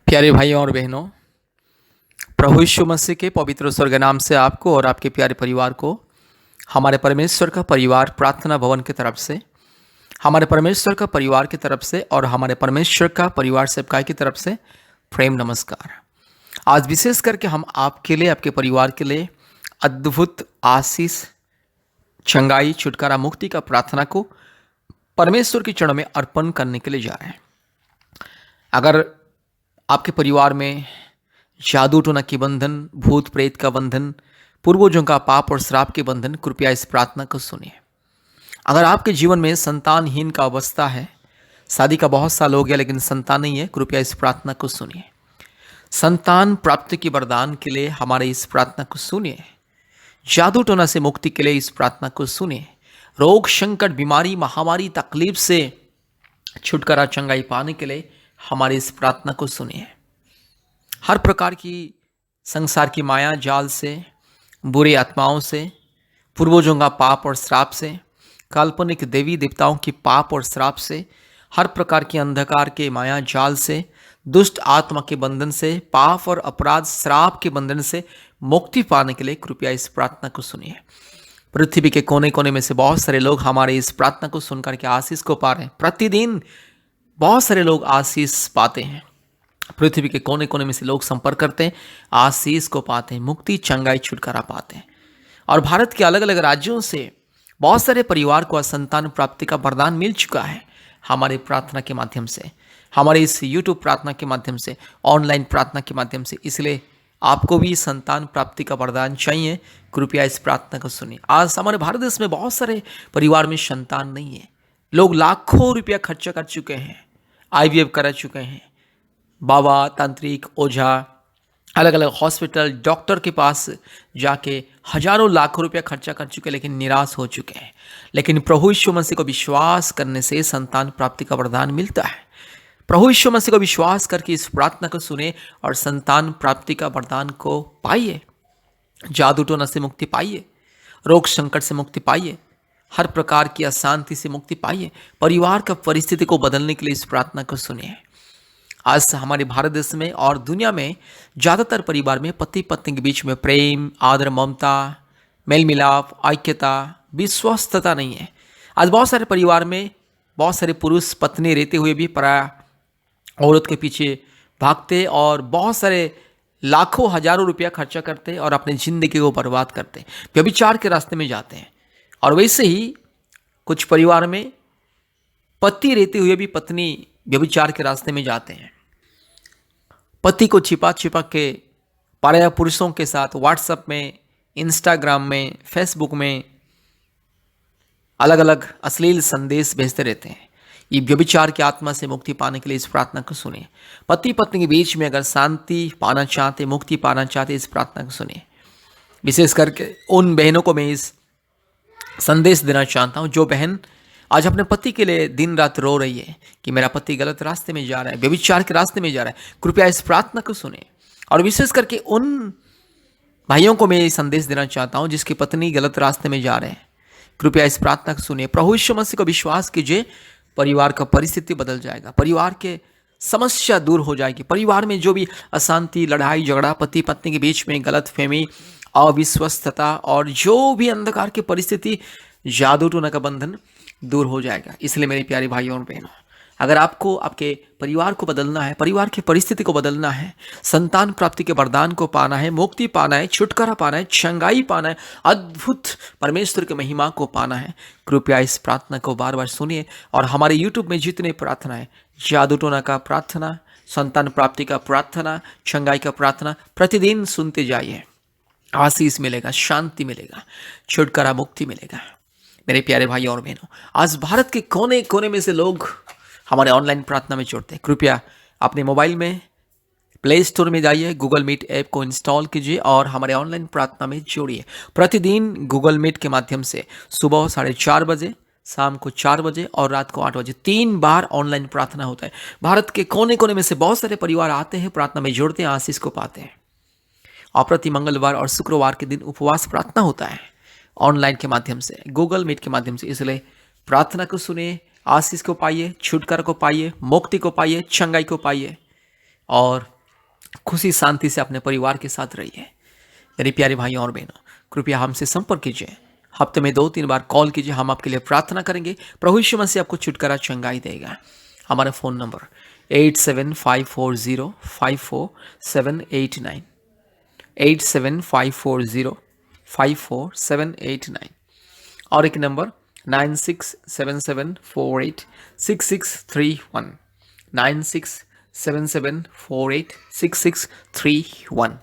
प्यारे भाइयों और बहनों, प्रभु यीशु मसीह के पवित्र स्वर्ग नाम से आपको और आपके प्यारे परिवार को हमारे परमेश्वर का परिवार प्रार्थना भवन की तरफ से, हमारे परमेश्वर का परिवार की तरफ से और हमारे परमेश्वर का परिवार सेवकाई की तरफ से प्रेम नमस्कार। आज विशेष करके हम आपके लिए, आपके परिवार के लिए अद्भुत आशीष, चंगाई, छुटकारा, मुक्ति का प्रार्थना को परमेश्वर के चरणों में अर्पण करने के लिए जा रहे हैं। अगर आपके परिवार में जादू टोना के बंधन, भूत प्रेत का बंधन, पूर्वजों का पाप और श्राप के बंधन, कृपया इस प्रार्थना को सुनिए। अगर आपके जीवन में संतानहीन का अवस्था है, शादी का बहुत साल हो गया लेकिन संतान नहीं है, कृपया इस प्रार्थना को सुनिए। संतान प्राप्ति की वरदान के लिए हमारे इस प्रार्थना को सुनिए। जादू टोना से मुक्ति के लिए इस प्रार्थना को सुनिए। रोग, संकट, बीमारी, महामारी, तकलीफ से छुटकारा, चंगाई पाने के लिए हमारी इस प्रार्थना को सुनिए। हर प्रकार की संसार की माया जाल से, बुरी आत्माओं से, पूर्वजों का पाप और श्राप से, काल्पनिक देवी देवताओं की पाप और श्राप से, हर प्रकार के अंधकार के माया जाल से, दुष्ट आत्मा के बंधन से, पाप और अपराध श्राप के बंधन से मुक्ति पाने के लिए कृपया इस प्रार्थना को सुनिए। पृथ्वी के कोने कोने में से बहुत सारे लोग हमारे इस प्रार्थना को सुनकर के आशीष को पा रहे हैं। प्रतिदिन बहुत सारे लोग आशीष पाते हैं। पृथ्वी के कोने कोने में से लोग संपर्क करते हैं, आशीष को पाते हैं, मुक्ति, चंगाई, छुटकारा पाते हैं। और भारत के अलग अलग राज्यों से बहुत सारे परिवार को संतान प्राप्ति का वरदान मिल चुका है हमारे प्रार्थना के माध्यम से, हमारे इस YouTube प्रार्थना के माध्यम से, ऑनलाइन प्रार्थना के माध्यम से। इसलिए आपको भी संतान प्राप्ति का वरदान चाहिए, कृपया इस प्रार्थना को सुनिए। आज हमारे भारत देश में बहुत सारे परिवार में संतान नहीं है। लोग लाखों रुपया खर्चा कर चुके हैं, IVF करा चुके हैं, बाबा, तांत्रिक, ओझा, अलग अलग हॉस्पिटल, डॉक्टर के पास जाके हजारों लाखों रुपया खर्चा कर चुके, लेकिन निराश हो चुके हैं। लेकिन प्रभु यीशु मसीह को विश्वास करने से संतान प्राप्ति का वरदान मिलता है। प्रभु यीशु मसीह को विश्वास करके इस प्रार्थना को सुने और संतान प्राप्ति का वरदान को पाइए। जादू टोना से मुक्ति पाइए, रोग संकट से मुक्ति पाइए, हर प्रकार की अशांति से मुक्ति पाइए। परिवार का परिस्थिति को बदलने के लिए इस प्रार्थना को सुनिए। आज हमारे भारत देश में और दुनिया में ज़्यादातर परिवार में पति पत्नी के बीच में प्रेम, आदर, ममता, मेल मिलाप, ऐक्यता, विश्वस्तता नहीं है। आज बहुत सारे परिवार में बहुत सारे पुरुष पत्नी रहते हुए भी पराया औरत के पीछे भागते और बहुत सारे लाखों हजारों रुपया खर्चा करते और अपनी जिंदगी को बर्बाद करते, व्यभिचार के रास्ते में जाते हैं। और वैसे ही कुछ परिवार में पति रहते हुए भी पत्नी व्यभिचार के रास्ते में जाते हैं। पति को छिपा छिपा के पराया पुरुषों के साथ व्हाट्सएप में, इंस्टाग्राम में, फेसबुक में अलग अलग अश्लील संदेश भेजते रहते हैं। ये व्यभिचार की आत्मा से मुक्ति पाने के लिए इस प्रार्थना को सुनिए। पति पत्नी के बीच में अगर शांति पाना चाहते, मुक्ति पाना चाहते, इस प्रार्थना को सुनिए। विशेष करके उन बहनों को मैं इस संदेश देना चाहता हूँ जो बहन आज अपने पति के लिए दिन रात रो रही है कि मेरा पति गलत रास्ते में जा रहा है, व्यभिचार के रास्ते में जा रहा है। कृपया इस प्रार्थना को सुने। और विशेष करके उन भाइयों को मैं ये संदेश देना चाहता हूँ जिसकी पत्नी गलत रास्ते में जा रहे हैं, कृपया इस प्रार्थना को सुनिए। प्रभु यीशु मसीह को विश्वास कीजिए, परिवार का परिस्थिति बदल जाएगा, परिवार के समस्या दूर हो जाएगी। परिवार में जो भी अशांति, लड़ाई झगड़ा, पति पत्नी के बीच में गलतफहमी, अविश्वस्तता और जो भी अंधकार की परिस्थिति, जादू टोना का बंधन दूर हो जाएगा। इसलिए मेरे प्यारे भाइयों और बहनों, अगर आपको आपके परिवार को बदलना है, परिवार की परिस्थिति को बदलना है, संतान प्राप्ति के वरदान को पाना है, मुक्ति पाना है, छुटकारा पाना है, चंगाई पाना है, अद्भुत परमेश्वर की महिमा को पाना है, कृपया इस प्रार्थना को बार बार सुनिए। और हमारे YouTube में जितने प्रार्थना है, जादू टोना का प्रार्थना, संतान प्राप्ति का प्रार्थना, चंगाई का प्रार्थना, प्रतिदिन सुनते जाइए। आशीष मिलेगा, शांति मिलेगा, छुटकारा, मुक्ति मिलेगा। मेरे प्यारे भाई और बहनों, आज भारत के कोने कोने में से लोग हमारे ऑनलाइन प्रार्थना में जुड़ते हैं। कृपया अपने मोबाइल में प्ले स्टोर में जाइए, गूगल मीट ऐप को इंस्टॉल कीजिए और हमारे ऑनलाइन प्रार्थना में जोड़िए। प्रतिदिन गूगल मीट के माध्यम से सुबह 4:30 बजे, शाम को 4 बजे और रात को 8 बजे 3 बार ऑनलाइन प्रार्थना होता है। भारत के कोने कोने में से बहुत सारे परिवार आते हैं, प्रार्थना में जुड़ते हैं, आशीष को पाते हैं। और प्रति मंगलवार और शुक्रवार के दिन उपवास प्रार्थना होता है ऑनलाइन के माध्यम से, गूगल मीट के माध्यम से। इसलिए प्रार्थना को सुनिए, आशीष को पाइए, छुटकारा को पाइए, मुक्ति को पाइए, चंगाई को पाइए और खुशी शांति से अपने परिवार के साथ रहिए। मेरे प्यारे भाइयों और बहनों, कृपया हमसे संपर्क कीजिए। हफ्ते में 2-3 बार कॉल कीजिए, हम आपके लिए प्रार्थना करेंगे। प्रभु यीशु मसीह आपको छुटकारा चंगाई देगा। हमारा फ़ोन नंबर 8754054789, 8754054789, और एक नंबर 9677486631, 9677486631।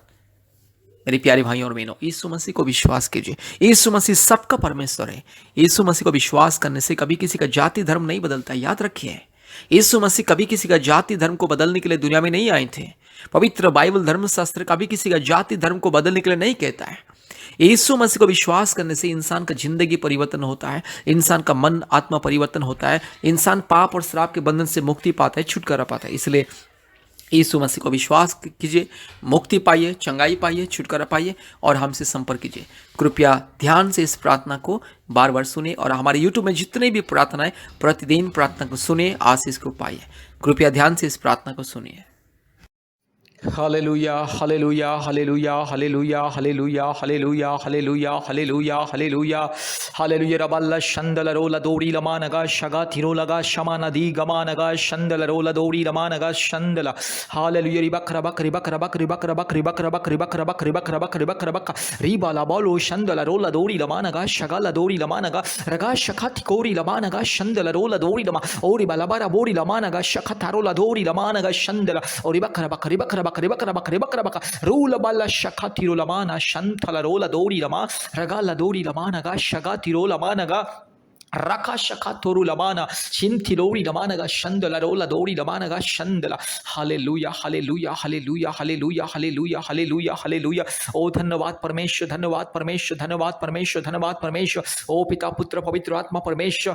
मेरे प्यारे भाइयों और बहनों, यीशु मसीह को विश्वास कीजिए। यीशु मसीह सबका परमेश्वर है। यीशु मसीह को विश्वास करने से कभी किसी का जाति धर्म नहीं बदलता। याद रखिए, यीशु मसीह कभी किसी का जाति धर्म को बदलने के लिए दुनिया में नहीं आए थे। पवित्र बाइबल धर्मशास्त्र कभी किसी का जाति धर्म को बदलने के लिए नहीं कहता है। यीशु मसीह को विश्वास करने से इंसान का जिंदगी परिवर्तन होता है, इंसान का मन आत्मा परिवर्तन होता है, इंसान पाप और श्राप के बंधन से मुक्ति पाता है, छुटकारा पाता है। इसलिए यीशु मसीह को विश्वास कीजिए, मुक्ति पाइए, चंगाई पाइए, छुटकारा पाइए और हमसे संपर्क कीजिए। कृपया ध्यान से इस प्रार्थना को बार बार सुने और हमारे YouTube में जितने भी प्रार्थनाएं प्रतिदिन प्रार्थना को सुने, आशीष को पाइए। कृपया ध्यान से इस प्रार्थना को सुनिए। Hallelujah, hallelujah, hallelujah, hallelujah, hallelujah, hallelujah, hallelujah, hallelujah, hallelujah, hallelujah. रबल्ला शंदल रोला दोरी लमानगा शगा थिरो लगा शमा नदी गमानगा शंदल रोला दोरी लमानगा शंदला। हालेलुया। रिबक रबक रिबक रबक रिबक रबक रिबक रबक रिबक रबक रिबक रबक रिबक रबक रिबा लाबोलो शंदल रोला दोरी लमानगा शगा ला दोरी लमानगा रगा शखा थिकोरी लमानगा शंदल रोला दोरी लमा ओरी बालाबारा बोरी लमानगा शखा थारोला दोरी लमानगा शंदला ओरी बक रबक रिबक रबक रिबक रबक रिबक रबक रूल बाला शखा थिरो लमाना शंथला रोला दोरी लमा रगा ला दोरी लमानगा शगा थिरो लमानगा रका शखा तोरु लमाना चिंथिलोरी लमानगा शंदला रोला दोरी लमानगा शंदला। Hallelujah, hallelujah, hallelujah, hallelujah, hallelujah, hallelujah, hallelujah. ओ धन्यवाद परमेश्वर, धन्यवाद परमेश्वर, धन्यवाद परमेश्वर, धन्यवाद परमेश्वर। ओ पिता पुत्र पवित्र आत्मा परमेश्वर,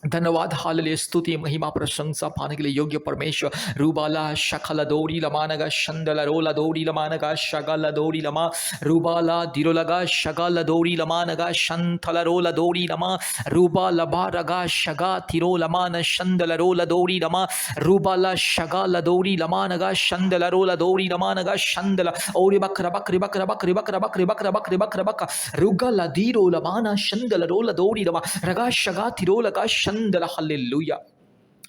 धन्यवाद। हालेलुया, स्तुति महिमा प्रशंसा पाने के लिए योग्य परमेश्वर। रूबाला शखला दोरी लमानगा शंदला रोला दोरी लमानगा शगला दोरी लमा रूबाला दिरो लगा शगला दोरी लमानगा शंथला रोला दोरी लमा रूबा लबा रगा शगा थिरो लमान शंदला रोला दोरी लमा रूबाला शगला दोरी लमानगा शंदला रोला दोरी लमानगा शंदला ओरी बकरा बकरी बकरा बकरी बकरा बकरी बकरा बकरी बकरा बका रुगला दिरो लमाना शंदला रोला दोरी लमा रगा शगा थिरो लगा शंदला। Hallelujah,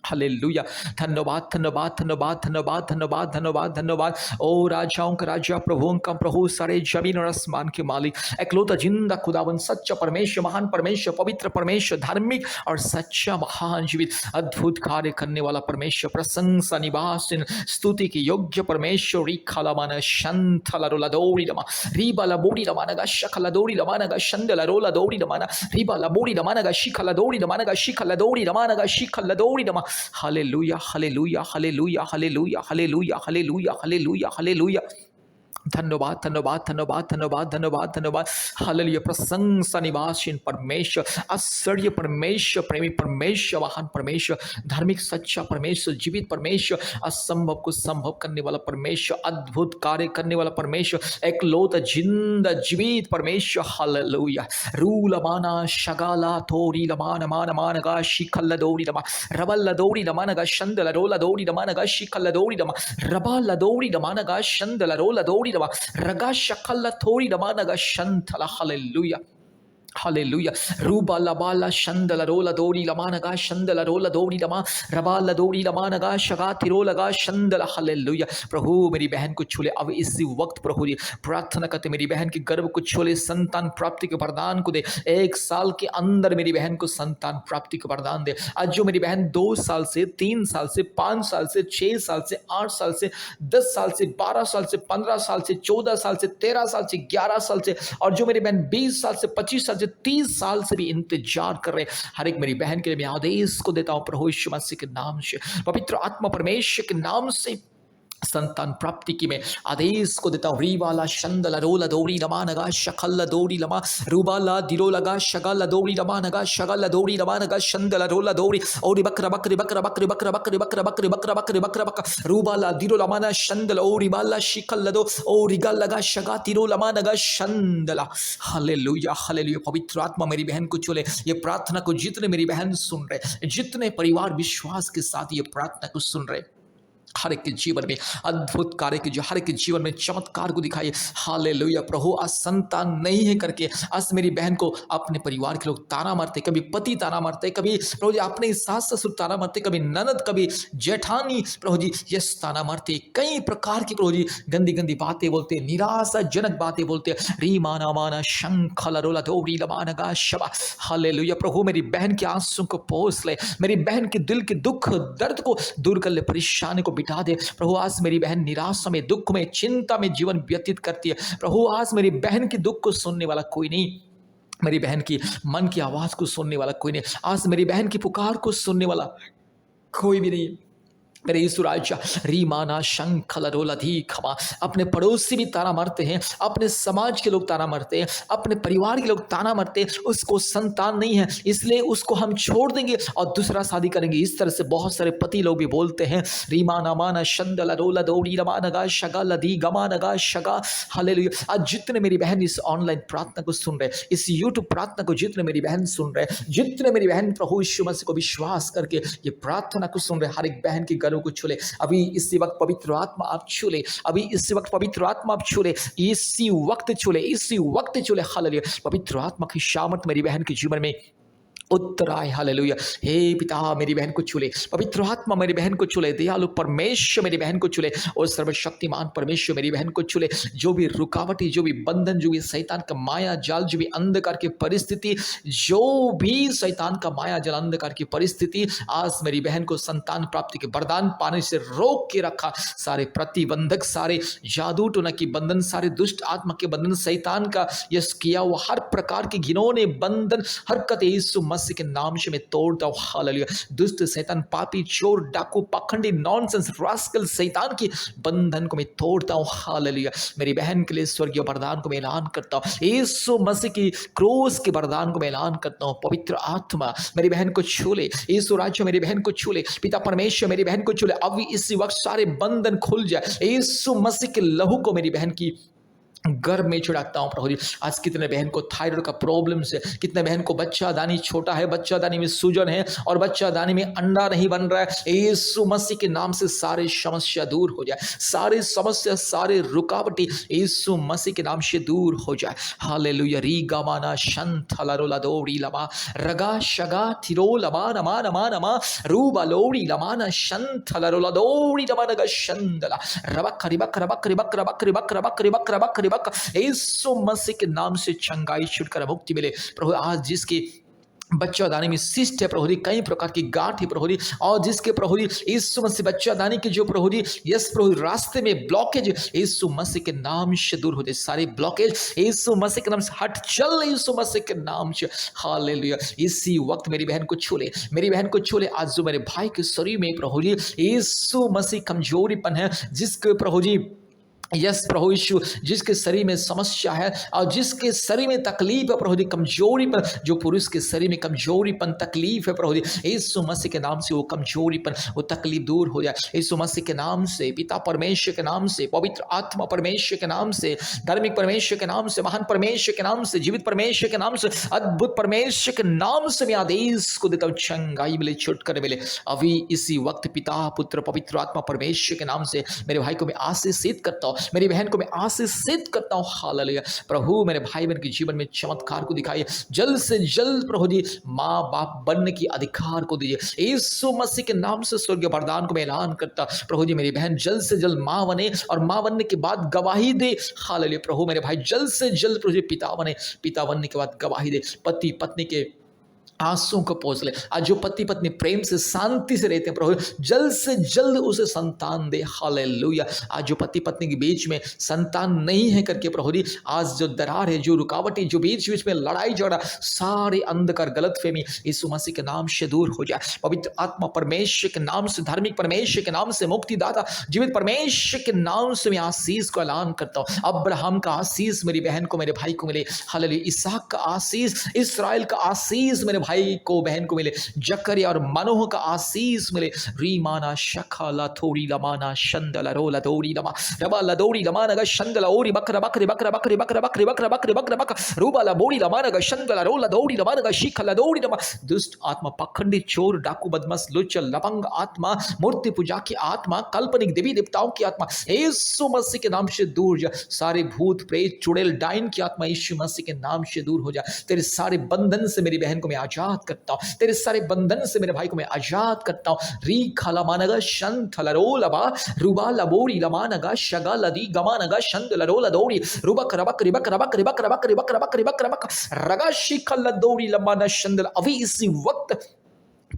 hallelujah. धन्यवाद, धन्यवाद, धन्यवाद, धन्यवाद, धन्यवाद, धन्यवाद, धन्यवाद। ओ राजाओं का राजा, प्रभुओं का प्रभु, सारे जमीन और आसमान के मालिक, एकलौता जिंदा खुदावन, सच्चा परमेश्वर, महान परमेश्वर, पवित्र परमेश्वर, धार्मिक और सच्चा महान जीवित अद्भुत कार्य करने वाला परमेश्वर, प्रशंसा निवास स्तुति की योग्य परमेश्वर। रिखालामाना शंथला रोला दोरी लमा रिबाला बोरी लमानगा शखला दोरी लमानगा शंदला रोला दोरी लमाना रिबाला बोरी लमानगा शिखला दोरी लमानगा शिखला दोरी लमानगा शिखला दोरी लमा। Hallelujah, hallelujah, hallelujah, hallelujah, hallelujah, hallelujah, hallelujah, hallelujah. धन्यवाद, धन्यवाद, धन्यवाद, धन्यवाद, धन्यवाद, धन्यवाद। हालेलुया, प्रशंसा निवासीन परमेश्वर, आश्चर्य परमेश्वर, प्रेमी परमेश्वर, महान परमेश्वर, धार्मिक सच्चा परमेश्वर, जीवित परमेश्वर, असंभव को संभव करने वाला परमेश्वर, अद्भुत कार्य करने वाला परमेश्वर, एकलौता जिंदा जीवित परमेश्वर। हालेलुया। रूल माना शगाला थोरी लमान मान मानगा शिखल दोरी लमा रबल दोरी लमानगा शंदल रोला दोरी लमानगा शिखल दोरी लमा रबल दोरी लमानगा शंदल रोला दोरी रगा शखला थोड़ी रमानगा शंथला। Hallelujah, hallelujah. रूबा लबाला शंदला रोला दोरी लमानगा शंदला रोला दोरी लमा रबाला दोरी लमानगा शगा तिरो लगा शंदला। हालेलुया। प्रभु मेरी बहन को छूले अब इसी वक्त। प्रभु जी प्रार्थना करते मेरी बहन के गर्भ को छूले, संतान प्राप्ति के वरदान को दे। 1 साल के अंदर मेरी बहन को संतान प्राप्ति का वरदान दे। आज जो मेरी बहन 2 साल से 3 साल से 5 साल से 6 साल से 8 साल से 10 साल से 12 साल से 15 साल से 14 साल से 13 साल से 11 साल से और जो मेरी बहन 20 साल से 25 साल 30 साल से भी इंतजार कर रहे, हर एक मेरी बहन के लिए मैं आदेश को देता हूं प्रभु यीशु मसीह के नाम से, पवित्र आत्मा परमेश्वर के नाम से संतान प्राप्ति की मैं आदेश को देता हूं। रीवाला शंदला रोला दोरी लमानगा शखल दोरी लमा रूबाला दिलो लगा शगल दोरी लमानगा शगल दोरी लमानगा शंदला रोला दोरी ओरी बकरा बकरी बकरा बकरी बकरा बकरी बकरा बकरी बकरा बकरी बकरा बक रूबाला दिलो लमाना शंदल ओरी बाला शिखल दो ओरी गल लगा शगा तिरो लमानगा शंदला। Hallelujah, hallelujah. पवित्र आत्मा मेरी बहन को चले। ये प्रार्थना को जितने मेरी बहन सुन रहे, जितने परिवार विश्वास के साथ ये प्रार्थना को सुन रहे, हर एक के जीवन में अद्भुत कार्य कीजिए, हर एक के जीवन में चमत्कार को दिखाइए। हालेलुया प्रभु, आज संतान नहीं है करके आज मेरी बहन को अपने परिवार के लोग ताना मारते, कभी पति ताना मारते, कभी प्रभु जी अपने सास ससुर ताना मारते, कभी ननद, कभी जेठानी प्रभु जी यस ताना मारते, कई प्रकार की प्रभु जी गंदी गंदी बातें बोलते, निराशाजनक बातें बोलते। रीमाना माना शंखल रोला दोरी लमाना गा शबा। हालेलुया प्रभु, मेरी बहन के आंसू को पोंछ ले, मेरी बहन के दिल के दुख दर्द को दूर कर ले, परेशानी को बिठा दे प्रभु। आज मेरी बहन निराशा में, दुख में, चिंता में जीवन व्यतीत करती है प्रभु। आज मेरी बहन की दुख को सुनने वाला कोई नहीं, मेरी बहन की मन की आवाज को सुनने वाला कोई नहीं, आज मेरी बहन की पुकार को सुनने वाला कोई भी नहीं। मेरे यीशु राजा रीमाना शंखल रोलधी खमा। अपने पड़ोसी भी ताना मारते हैं, अपने समाज के लोग ताना मारते हैं, अपने परिवार के लोग ताना मारते हैं, उसको संतान नहीं है इसलिए उसको हम छोड़ देंगे और दूसरा शादी करेंगे। इस तरह से बहुत सारे पति लोग भी बोलते हैं। रीमाना माना शंदल रोला दौड़ी रमानगा शगा लधी गमानगा शगा। हालेलुया। आज जितने मेरी बहन इस ऑनलाइन प्रार्थना को सुन रहे, इस यूट्यूब प्रार्थना को जितने मेरी बहन सुन रहे, जितने मेरी बहन प्रभु यीशु मसीह को विश्वास करके ये प्रार्थना को सुन रहे, हर एक बहन की को छूले अभी इसी वक्त पवित्र आत्मा आप छूले, अभी इसी वक्त पवित्र आत्मा आप छूले, इसी वक्त छूले, इसी वक्त छूले। हालेलुया। पवित्र आत्मा की शामत मेरी बहन के जीवन में उत्तर आए। हालेलुया। हे पिता मेरी बहन को छूले, पवित्र आत्मा मेरी बहन को छूले, दयालु परमेश्वर मेरी बहन को छूले और सर्वशक्तिमान परमेश्वर मेरी बहन को छूले। जो भी रुकावटी, जो भी बंधन, जो भी शैतान का माया जाल, जो भी अंधकार की परिस्थिति, जो भी शैतान का माया जाल अंधकार की परिस्थिति आज मेरी बहन को संतान प्राप्ति के वरदान पाने से रोक के रखा। सारे प्रतिबंधक, सारे जादू टोना की बंधन, सारे दुष्ट आत्मा के बंधन, शैतान का यस किया हुआ हर प्रकार के घिनौने बंधन हरकत यीशु मसीह के नाम से मैं तोड़ता हूं। हालेलुया। दुष्ट शैतान, पापी, चोर, डाकू, पाखंडी, नॉनसेंस, रास्कल शैतान की बंधन को मैं तोड़ता हूं। हालेलुया। मेरी बहन के लिए स्वर्गीय वरदान को मैं ऐलान करता हूं, यीशु मसीह की क्रूस के वरदान को मैं ऐलान करता हूं। पवित्र आत्मा मेरी बहन को छूले, यीशु राजा मेरी बहन को छूले, पिता परमेश्वर मेरी बहन को छूले। अभी इसी वक्त सारे बंधन खुल जाए, यीशु मसीह के लहू को मेरी बहन की गर्भ में छिड़कता हूं प्रभु जी। आज कितने बहन को थायराइड का प्रॉब्लम से, कितने बहन को बच्चा दानी छोटा है, बच्चा दानी में सूजन है और बच्चा दानी में अंडा नहीं बन रहा है, यीशु मसीह के नाम से सारे समस्या दूर हो जाए, सारे समस्या, सारे रुकावटी यीशु मसीह के नाम से दूर हो जाए। हालेलुया। री गामाना शंथला रोला दोरी लमा रगा शगा थिरो लमा नमा नमा नमा रूबा लोरी लमाना शंथला रोला दोरी लमा रगा शंदला रबक रिबक रबक रिबक रबक रिबक रबक रिबक रबक यीशु मसीह के नाम से चंगाई छुटकारा मुक्ति मिले प्रभु। आज जिसके बच्चा दानी में सिस्ट है प्रभु जी, कई प्रकार की गांठ है प्रभु जी, और जिसके प्रभु जी यीशु मसीह बच्चा दानी की जो प्रभु जी यस प्रभु रास्ते में ब्लॉकेज यीशु मसीह के नाम से दूर हो जाए, सारे ब्लॉकेज यीशु मसीह के नाम से हट चल, यीशु मसीह के नाम से। हालेलुया। इसी वक्त मेरी बहन को छूले, मेरी बहन को छूले। आज जो मेरे भाई के शरीर में प्रभु जी यीशु मसीह कमजोरीपन है, जिसके प्रभु जी यस प्रभु यीशु जिसके शरीर में समस्या है और जिसके शरीर में तकलीफ है प्रभु जी, कमजोरीपन, जो पुरुष के शरीर में कमजोरीपन तकलीफ है प्रभु जी, यीशु मसीह के नाम से वो कमजोरीपन, वो तकलीफ दूर हो जाए यीशु मसीह के नाम से, पिता परमेश्वर के नाम से, पवित्र आत्मा परमेश्वर के नाम से, धार्मिक परमेश्वर के नाम से, महान परमेश्वर के नाम से, जीवित परमेश्वर के नाम से, अद्भुत परमेश्वर के नाम से मैं आदेश को देता हूँ, चंगाई मिले, छुटकारा मिले अभी इसी वक्त। पिता पुत्र पवित्र आत्मा परमेश्वर के नाम से मेरे भाई को मैं आशीषित करता हूँ, मेरी बहन को मैं आशीषित करता हूं। हालेलुया। प्रभु मेरे भाई बहन के जीवन में चमत्कार को दिखाइए, जल्द से जल्द प्रभु जी माँ बाप बनने की अधिकार को दीजिए यीशु मसीह के नाम से। स्वर्गीय वरदान को मैं ऐलान करता प्रभु जी, मेरी बहन जल्द से जल्द माँ बने और माँ बनने के बाद गवाही दे। हालेलुया। प्रभु मेरे भाई जल्द से जल्द प्रभु जी पिता बने, पिता बनने के बाद गवाही दे, पति पत्नी के आंसू को पोंछ ले। आज जो पति पत्नी प्रेम से शांति से रहते हैं प्रभु जल्द से जल्द उसे संतान दे। हालेलुया। आज जो पति पत्नी के बीच में संतान नहीं है करके प्रभु जी आज जो दरार है, जो रुकावटें, जो बीच बीच में लड़ाई झगड़ा, सारे अंधकार गलतफहमी यीशु मसीह के नाम से दूर हो जाए। पवित्र आत्मा परमेश्वर के नाम से, धार्मिक परमेश्वर के नाम से, मुक्तिदाता जीवित परमेश्वर के नाम से मैं आशीष को ऐलान करता हूँ। अब्राहम का आशीष मेरी बहन को, मेरे भाई को मिले। हालेलुया। इसहाक का आशीष, इस्राएल का आशीष मेरे भाई को बहन को मिले, जकरिया और मनोह का आशीष मिले। रीमाना शखाला थोड़ी लमाना शंदला रोला दौड़ी लमा रबा लदौड़ी लमाना गा शंदला ओरी बकरा बकरे बकरा बकरे बकरा बकरे बकरा बकरे बकरा बक रूबा ला बोड़ी लमाना गा शंदला रोला दौड़ी लमाना गा शिखला दौड़ी लमा। दुष्ट आत्मा, पखंडी, चोर, डाकू, बदमाश, लुच्चा, लपंग आत्मा, मूर्ति पूजा की आत्मा, काल्पनिक देवी देवताओं की आत्मा यीशु मसीह के नाम से दूर जा। सारे भूत प्रेत चुड़ैल डाइन की आत्मा यीशु मसीह के नाम से दूर हो जा। तेरे सारे बंधन से मेरी बहन को मैं आजाद करता हूं, तेरे सारे बंधन से मेरे भाई को मैं आजाद करता हूं। री खाला मानगा शंत लरोलबा रुबा लबोरी लमानगा शगा लदी गमानगा शंत लरोलदोरी रुबक रबक रिबक रबक रिबक रबक रिबक रबक रिबक रबक रगा शिखल लदोरी लमाना शंदल। अभी इसी वक्त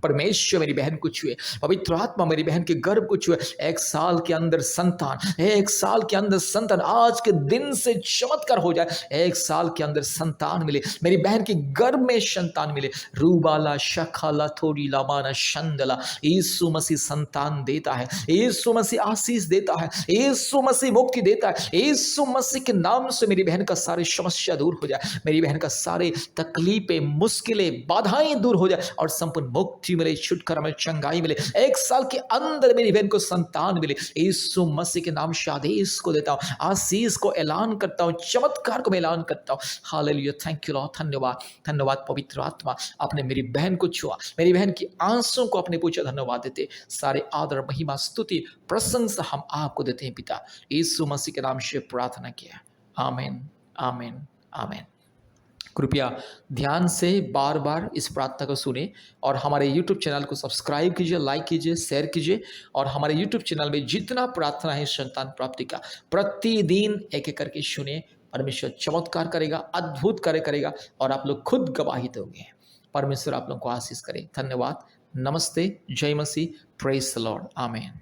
परमेश्वर मेरी बहन को छुए, पवित्र आत्मा मेरी बहन के गर्भ को छुए। 1 साल के अंदर संतान, 1 साल के अंदर संतान, आज के दिन से चमत्कार हो जाए। 1 साल के अंदर संतान मिले, मेरी बहन के गर्भ में संतान मिले। रूबाला शखाला थोड़ी लामाना शंदला। यीशु मसीह संतान देता है, यीशु मसीह आशीष देता है, यीशु मसीह मुक्ति देता है। यीशु मसीह के नाम से मेरी बहन का सारी समस्या दूर हो जाए, मेरी बहन का सारे तकलीफें, मुश्किलें, बाधाएं दूर हो जाए और संपूर्ण मुक्ति मिले, छुटकारा मिले, चंगाई मिले। 1 साल के अंदर मेरी बहन को संतान मिले। यीशु मसीह के नाम से आदेश को देता हूं, आशीष को ऐलान करता हूं, चमत्कार को मैं ऐलान करता हूं। हालेलुया, थैंक यू लॉर्ड, धन्यवाद, धन्यवाद पवित्र आत्मा, आपने मेरी बहन को छुआ, मेरी बहन की आंसुओं को अपने पूछा। धन्यवाद देते, सारे आदर, महिमा, स्तुति, प्रशंसा हम आपको देते हैं पिता। यीशु मसीह के नाम से प्रार्थना किया, आमीन, आमीन, आमीन। कृपया ध्यान से बार बार इस प्रार्थना को सुने और हमारे YouTube चैनल को सब्सक्राइब कीजिए, लाइक कीजिए, शेयर कीजिए। और हमारे YouTube चैनल में जितना प्रार्थना है संतान प्राप्ति का, प्रतिदिन एक एक करके सुने। परमेश्वर चमत्कार करेगा, अद्भुत कार्य करेगा और आप लोग खुद गवाही दोगे। परमेश्वर आप लोगों को आशीष करे। धन्यवाद, नमस्ते, जय मसीह, प्रेज द लॉर्ड, आमीन।